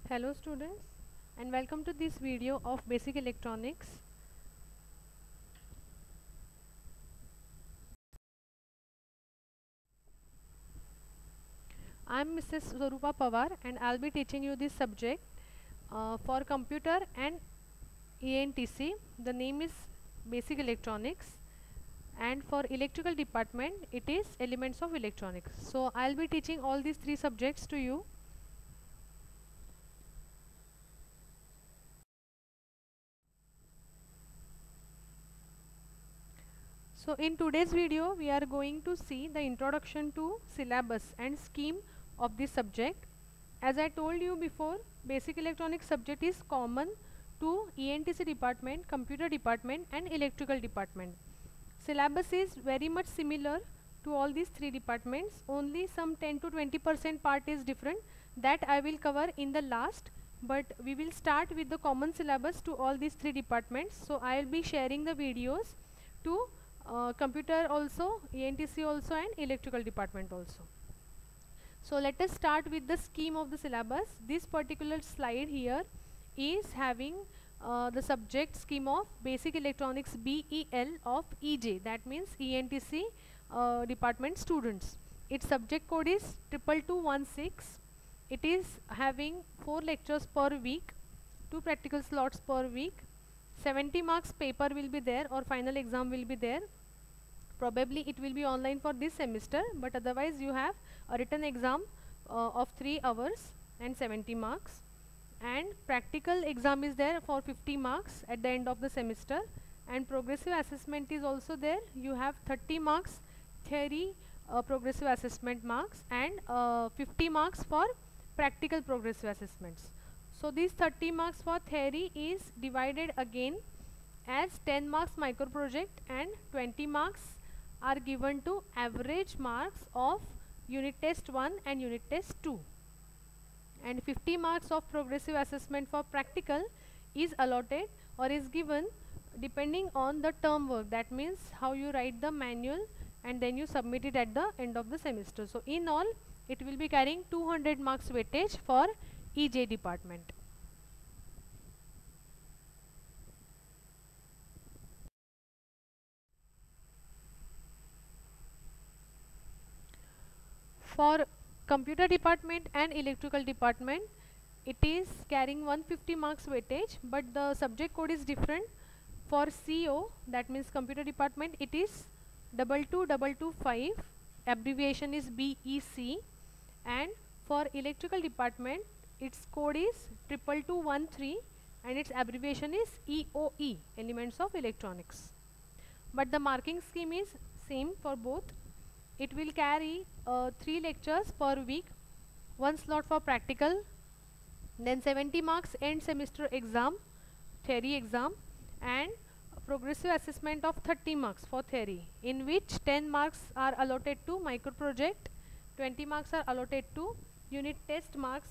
Hello students, and welcome to this video of basic electronics. I am Mrs. Swarupa Pawar and I'll be teaching you this subject for computer and ENTC. The name is basic electronics, and for electrical department it is elements of electronics. So I'll be teaching all these three subjects to you. So in today's video we are going to see the introduction to syllabus and scheme of this subject. As I told you before, basic electronics subject is common to ENTC department, computer department and electrical department. Syllabus is very much similar to all these three departments, only some 10 to 20% part is different, that I will cover in the last, but we will start with the common syllabus to all these three departments. So I will be sharing the videos to computer also, ENTC also and electrical department also. So let us start with the scheme of the syllabus. This particular slide here is having the subject scheme of basic electronics BEL of EJ, that means ENTC department students. Its subject code is 22216. It is having 4 lectures per week, 2 practical slots per week, 70 marks paper will be there or final exam will be there. Probably it will be online for this semester, but otherwise you have a written exam of 3 hours and 70 marks, and practical exam is there for 50 marks at the end of the semester, and progressive assessment is also there. You have 30 marks theory progressive assessment marks and 50 marks for practical progressive assessments. So these 30 marks for theory is divided again as 10 marks micro project and 20 marks are given to average marks of unit test 1 and unit test 2, and 50 marks of progressive assessment for practical is allotted or is given depending on the term work, that means how you write the manual and then you submit it at the end of the semester. So in all it will be carrying 200 marks weightage for EJ department. For computer department and electrical department it is carrying 150 marks weightage, but the subject code is different. For CO, that means computer department, it is 22225, abbreviation is BEC, and for electrical department its code is 22213 and its abbreviation is EOE, elements of electronics. But the marking scheme is same for both. It will carry 3 lectures per week, 1 slot for practical, then 70 marks end semester exam, theory exam, and progressive assessment of 30 marks for theory, in which 10 marks are allotted to micro project, 20 marks are allotted to unit test marks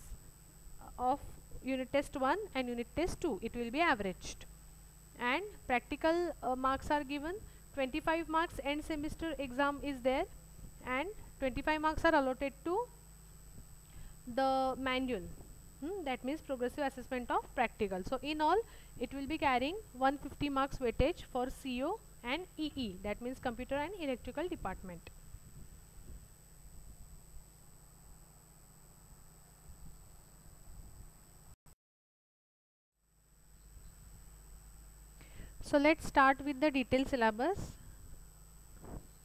of unit test 1 and unit test 2. It will be averaged, and practical marks are given. 25 marks end semester exam is there, and 25 marks are allotted to the manual, that means progressive assessment of practical. So in all it will be carrying 150 marks weightage for CO and EE, that means computer and electrical department. So let's start with the detailed syllabus.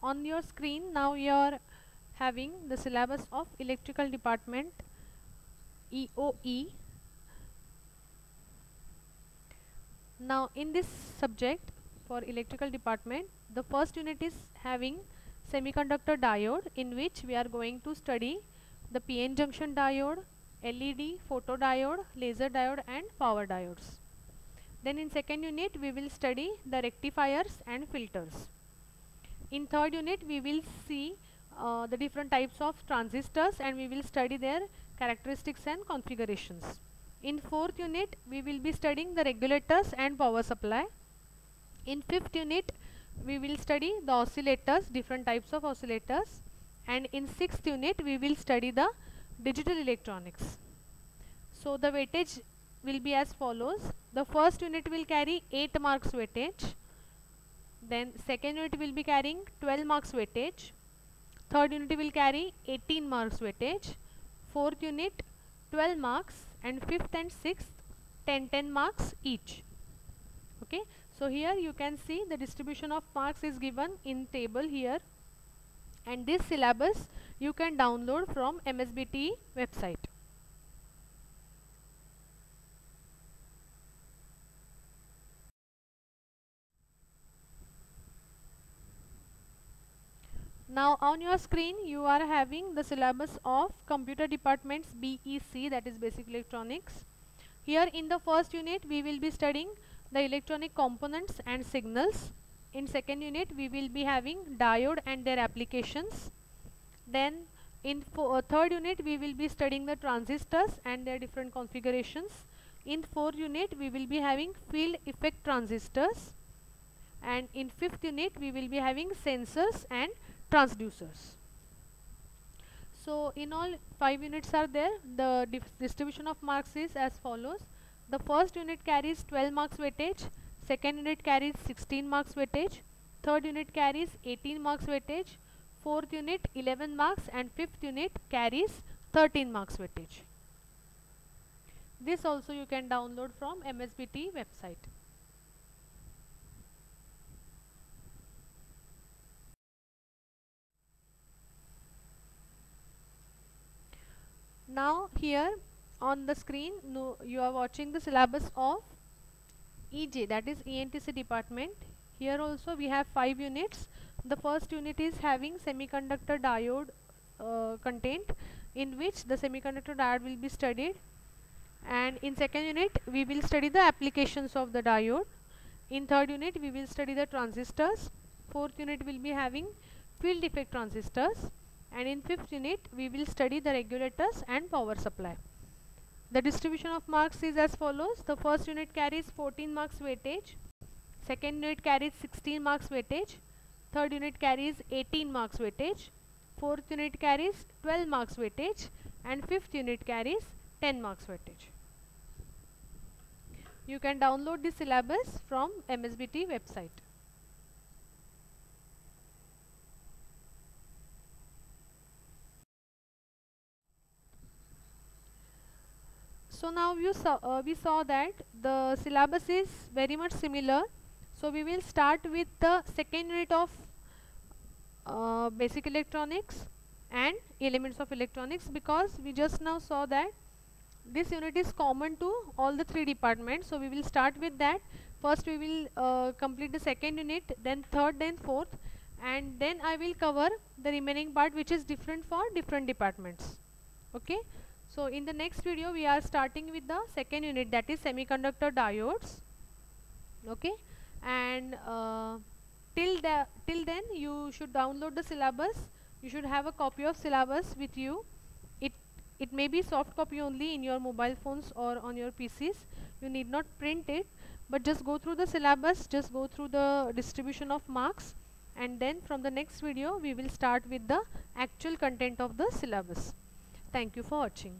On your screen now you are having the syllabus of electrical department EOE. Now in this subject for electrical department, the first unit is having semiconductor diode, in which we are going to study the PN junction diode, LED, photodiode, laser diode and power diodes. Then in second unit we will study the rectifiers and filters. In third unit we will see the different types of transistors and we will study their characteristics and configurations. In fourth unit we will be studying the regulators and power supply. In fifth unit we will study the oscillators, different types of oscillators, and in sixth unit we will study the digital electronics. So the weightage will be as follows. The first unit will carry 8 marks weightage. Then second unit will be carrying 12 marks weightage. Third unit will carry 18 marks weightage. Fourth unit 12 marks, and fifth and sixth 10 marks each. Okay, so here you can see the distribution of marks is given in table here, and this syllabus you can download from MSBTE website. Now on your screen you are having the syllabus of Computer Department's BEC, that is Basic Electronics. Here in the first unit we will be studying the electronic components and signals. In second unit we will be having diode and their applications. Then in third unit we will be studying the transistors and their different configurations. In fourth unit we will be having field effect transistors, and in fifth unit we will be having sensors and transducers. So in all 5 units are there. The distribution of marks is as follows. The first unit carries 12 marks weightage, second unit carries 16 marks weightage, third unit carries 18 marks weightage, fourth unit 11 marks, and fifth unit carries 13 marks weightage. This also you can download from MSBTE website. Now here on the screen you are watching the syllabus of EJ, that is ENTC department. Here also we have 5 units. The first unit is having semiconductor diode content, in which the semiconductor diode will be studied, and in second unit we will study the applications of the diode. In third unit we will study the transistors. Fourth unit will be having field effect transistors, and in fifth unit we will study the regulators and power supply. The distribution of marks is as follows. The first unit carries 14 marks weightage, second unit carries 16 marks weightage, third unit carries 18 marks weightage, fourth unit carries 12 marks weightage, and fifth unit carries 10 marks weightage. You can download the syllabus from MSBTE website. So now we saw that the syllabus is very much similar. So we will start with the second unit of basic electronics and elements of electronics, because we just now saw that this unit is common to all the 3 departments. So we will start with that. First we will complete the second unit, then third, then fourth, and then I will cover the remaining part which is different for different departments. Okay. So in the next video we are starting with the second unit, that is semiconductor diodes. Okay, and till then you should download the syllabus. You should have a copy of syllabus with you. It may be soft copy only in your mobile phones or on your PCs. You need not print it, but just go through the syllabus, just go through the distribution of marks, and then from the next video we will start with the actual content of the syllabus. Thank you for watching.